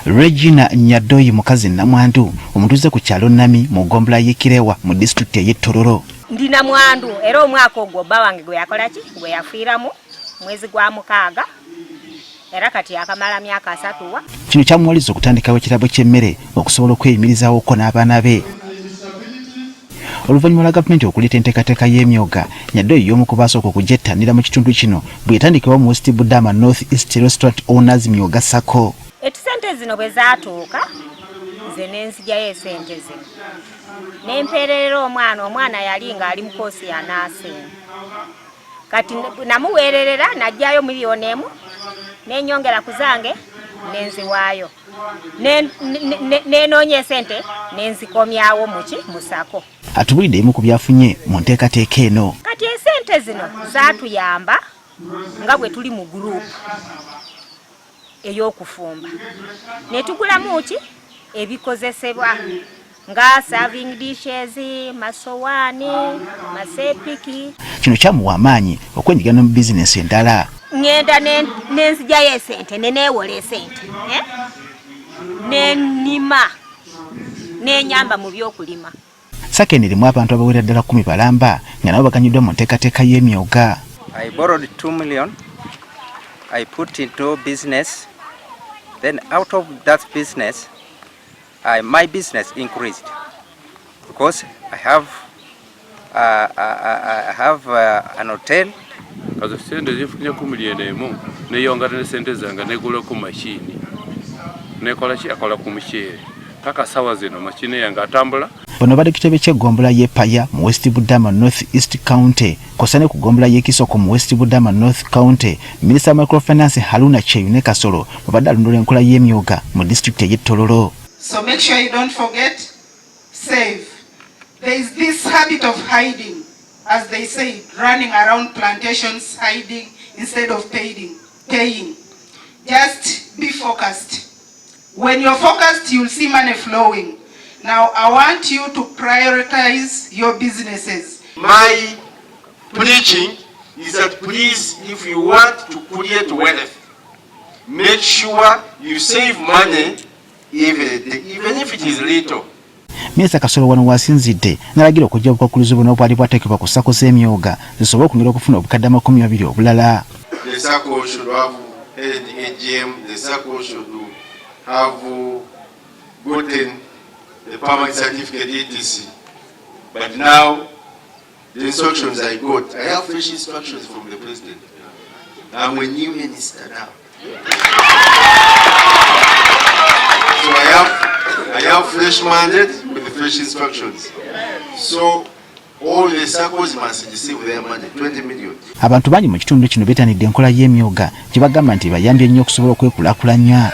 Regina Nyadoyi mukazi namwandu omutuuze ku kyalo Nami mu Gombola y'Ekirewa mu district ye Tororo. Ndi namwandu era omwaka ogwo bba wange gwe yakola ki gwe yafiiramu mwezi gwa mukaaga era kati akamala myaka 3 wa. Kino kyamuwaliza okutandikawo ekirabo ky'emmere okusobola okweyimirizaawo n'abaana be. Oluvannyuma lwa gavumenti okuleeta enteekateeka y'emyoga, Nyadoyi y'omu ku baasooka okugyettanira mu kitundu kino bwe yatandikibwa mu West Budama North East Restaurant Owners Myoga Sacco. Sente zino bwe zaatuuka nze n'enzijayo esente zino n'empeerera omwana yali ng'ali mu koosi ya naasini kati namuweererera najjayo miliyoni 1 n'enyongera ku zange n'enziwaayo n'enoonya esente n'enzikomyawo mu Sacco. Atubulidde emu ku byafunye mu nteekateeka eno. Kati esente zino zaatuyamba nga bwe tuli mu gurupu ey'okufumba ne tugulamu ki ebikozesebwa nga serving dishes, masowaani, masepiki. Kino kyamuwa amaanyi okwenyigira mu bizinesi endala. Ngenda n'enzijayo esente neneewola esente n'ennima n'enyamba mu by'okulima. Sacco erimu abantu abawerera ddala 10 balamba nga nabo baganyiddwa mu nteekateeka y'emyoga. I borrowed 2 million. I put into business. Then out of that business, my business increased because I have an hotel. As a sente zifunya ku miliyoni 1 neyongera ne sente zange negula ku machine nekola ki akola ku michere paka sawa zino machine yange atambula. Bano bali kitebe kye Gombola y'Epaya mu West Budama North East County kosane ku Gombola y'Ekisoko mu West Budama North County. Minister Microfinance Haruna Cheyune Kasolo mubadde alondola enkola y'emyoga mu district ye Tororo. So make sure you don't forget, save. There is this habit of hiding, as they say, running around plantations hiding instead of paying. Just be focused. When you're focused, you'll see money flowing. Now, I want you to prioritize your businesses. My preaching is that please, if you want to create wealth, make sure you save money, even if it is little. Minisita Kasolo wano wasinzidde n'alagira okujja obukwakkulizo buno obwali bwateekebwa ku Sacco z'emyoga zisobole okwongera okufuna obukadde 20 obulala. The Sacco should have held AGM. The Sacco should have gotten the permanent certificate etc. But now, the instructions I got, I have fresh instructions from the president. I'm a new minister now. So I have fresh mandate with the fresh instructions. So all the Saccos must receive their money, 20 million. Abantu bangi mu kitundu kino beetanidde enkola y'emyoga gye bagamba nti bayambye nnyo okusobola okwekulaakulanya.